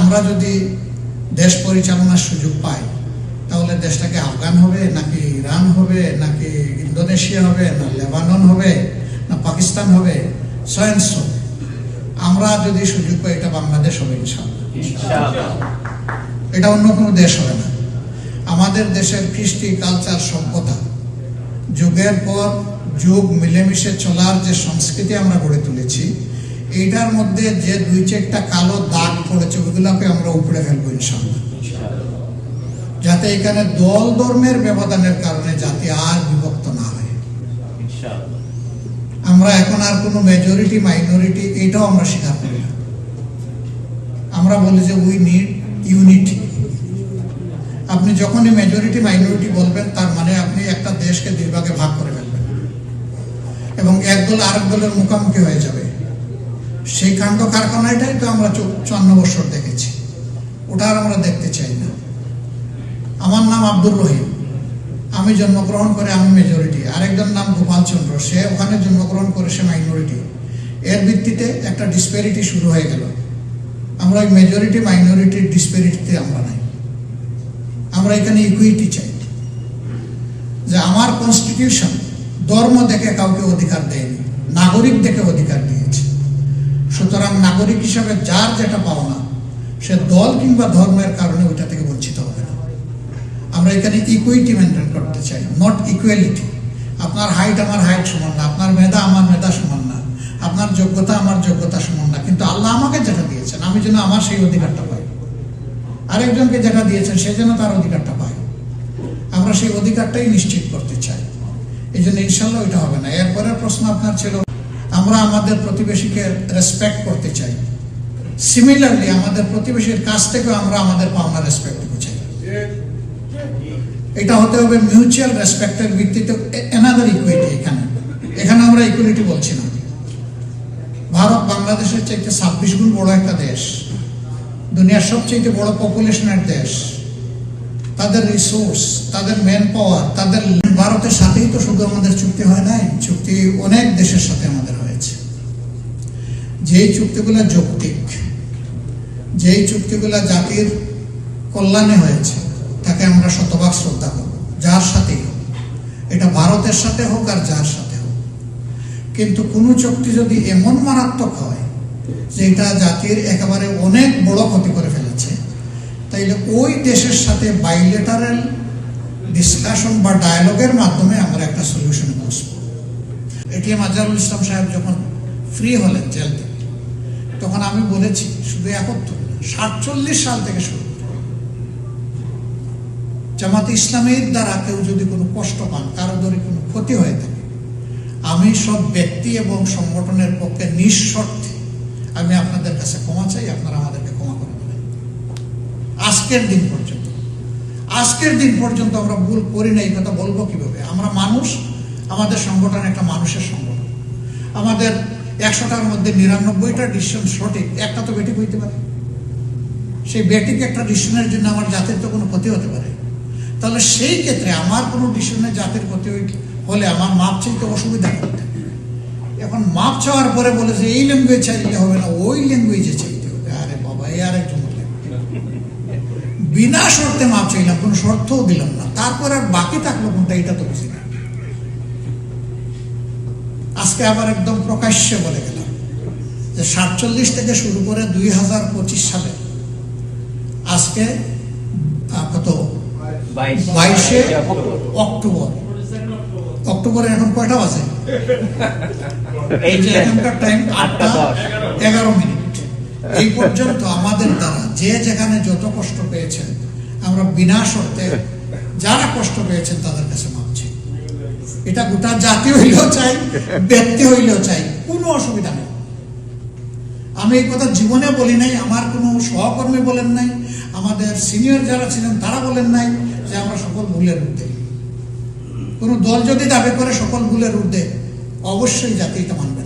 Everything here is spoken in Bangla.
আমরা যদি দেশ পরিচালনার সুযোগ পাই তাহলে দেশটাকে আফগান হবে নাকি ইরান হবে নাকি ইন্দোনেশিয়া হবে না লেবানন হবে না পাকিস্তান হবে, সয়েন্স আমরা যদি সুযোগ পাই এটা বাংলাদেশ হবে ইনশাআল্লাহ। এটা অন্য কোনো দেশ হবে না। আমাদের দেশের কৃষ্টি কালচার সভ্যতা যুগের পর যুগ মিলেমিশে চলার যে সংস্কৃতি আমরা গড়ে তুলেছি, এইটার মধ্যে যে দুই চারটা কালো দাগ পড়েছে ওইগুলোকে আমরা উপড়ে ফেলবো ইনশাআল্লাহ, যাতে এখানে দল ধর্মের ব্যবধানের কারণে জাতি আর বিভক্ত না হয়। আমরা এখন আর কোনো মেজরিটি মাইনরিটি এটাও আমরা স্বীকার করি না। আমরা বলি যে উই নিড ইউনিটি। আপনি যখনই মেজরিটি মাইনরিটি বলবেন তার মানে আপনি একটা দেশকে দুই ভাগে ভাগ করে ফেলবেন এবং এক দল আরেক দলের মুখোমুখি হয়ে যাবে। সেই কাণ্ড কারখানাটাই তো আমরা 54 বছর দেখেছি, ওটা আর আমরা দেখতে চাই না। আমার নাম আব্দুর রহিম, আমি জন্মগ্রহণ করে আমি মেজরিটি, আরেকজন নাম গোপাল চন্দ্র, সে ওখানে জন্মগ্রহণ করে সে মাইনরিটি। এর ভিত্তিতে একটা ডিসপ্যারিটি শুরু হয়ে গেল। আমরা ওই মেজরিটি মাইনরিটির ডিসপ্যারিটিতে আমরা নাই, আমরা এখানে ইকুইটি চাই। যে আমার কনস্টিটিউশন ধর্ম দেখে কাউকে অধিকার দেয়নি, নাগরিক দেখে অধিকার দিয়েছে। সুতরাং নাগরিক হিসাবে যার যেটা পাওনা সে দল কিংবা ধর্মের কারণে ওইটা থেকে বঞ্চিত হবে না। আমরা এখানে ইকুইটি মেনটেন করতে চাই, নট ইকুয়ালিটি। আপনার হাইট আমার হাইট সমান না, আপনার মেধা আমার মেধা সমান না, আপনার যোগ্যতা আমার যোগ্যতা সমান না, কিন্তু আল্লাহ আমাকে যেটা দিয়েছেন আমি যেন আমার সেই অধিকারটা পাই, আরেকজনকে যেটা দিয়েছেন সে যেন তার অধিকারটা পায়। আমরা সেই অধিকারটাই নিশ্চিত করতে চাই। এই জন্য ইনশাল্লাহ ওইটা হবে না। এরপরের প্রশ্ন আপনার ছিল, আমরা আমাদের প্রতিবেশীকে রেসপেক্ট করতে চাই। সিমিলারলি আমাদের প্রতিবেশীর কাছ থেকেও আমরা আমাদের পাওনা রেসপেক্ট চাই। এটা হতে হবে মিউচুয়াল রেসপেক্টের ভিত্তিতে। অ্যানাদার ইকুইটি, এখানে আমরা ইকুয়ালিটি বলছি না। ভারত বাংলাদেশের চাইতে 26 গুণ বড় একটা দেশ, দুনিয়ার সবচেয়ে বড় পপুলেশনের দেশ। তাদের রিসোর্স, তাদের ম্যান পাওয়ার, তাদের ভারতের সাথেই তো শুধু আমাদের চুক্তি হয় নাই, চুক্তি অনেক দেশের সাথে আমাদের হয়েছে। যেই চুক্তিগুলো যৌক্তিক, যেই চুক্তিগুলো জাতির কল্যাণে হয়েছে তাকে আমরা শতভাগ শ্রদ্ধা করব, যার সাথেই হোক, এটা ভারতের সাথে হোক আর যার সাথে হোক। কিন্তু কোনো চুক্তি যদি এমন মারাত্মক হয় যে এটা জাতির একেবারে অনেক বড় ক্ষতি করে ফেলেছে, তাইলে ওই দেশের সাথে বাইলেটারাল ডিসকাশন বা ডায়ালগের মাধ্যমে আমরা একটা সলিউশন বসবো। এটিএম আজহারুল ইসলাম সাহেব যখন ফ্রি হলেন জেল থেকে, তখন আমি বলেছি শুধু 47 সাল থেকে শুরু জামাতে ইসলামের দ্বারা কেউ যদি কোনো কষ্ট পান, কারো যদি কোনো ক্ষতি হয়ে থাকে, আমি সব ব্যক্তি এবং সংগঠনের পক্ষে নিঃশর্তে আমি আপনাদের কাছে ক্ষমা চাই, আপনারা আমাদেরকে ক্ষমা করে দেবেন। আজকের দিন পর্যন্ত আমরা ভুল করি না। এই কথা বলবো কিভাবে? আমরা মানুষ, আমাদের সংগঠন একটা মানুষের সংগঠন। আমাদের 100টার মধ্যে 99টা ডিসিশন সঠিক, একটা তো বেঠিক হইতে পারে। সেই বেঠিক একটা ডিসিশনের জন্য আমার জাতির তো কোনো ক্ষতি হতে পারে। তাহলে সেই ক্ষেত্রে আমার কোনো ডিসিশনে জাতির ক্ষতি হলে আমার মাপ চাইতে অসুবিধা করতে। এখন মাপ চাওয়ার পরে বলে যে এই ল্যাঙ্গুয়েজ চাইলে হবে না, ওই ল্যাঙ্গুয়েজে চাইতে হবে। আরে বাবা, এই আরেকজন বিনা শর্তে মাপ চাইলাম, কোনো শর্তও দিলাম না, তারপর আর বাকি থাকলো কোনটা, এটা তো বুঝি না। আজকে আবার একদম প্রকাশ্যে বলে গেলাম যে 47 থেকে শুরু করে 2025 সালে আজকে কত 22শে অক্টোবরে এখন কয়টা বাজে? এই যে এখনকার টাইম 8:11। এই পর্যন্ত আমাদের দ্বারা যে যেখানে যত কষ্ট পেয়েছেন আমরা বিনা শর্তে যারা কষ্ট পেয়েছেন তাদের কাছে মাপ চাই। এটা গোটা জাতি হইলেও চাই, ব্যক্তি হইলেও চাই, কোনো অসুবিধা নেই। আমি এই কথা জীবনে বলি নাই, আমার কোনো সহকর্মী বলেন নাই, আমাদের সিনিয়র যারা ছিলেন তারা বলেন নাই যে আমরা সকল ভুলের ঊর্ধ্বে। কোনো দল যদি দাবি করে সকল ভুলের ঊর্ধ্বে, অবশ্যই জাতি এটা মানবে।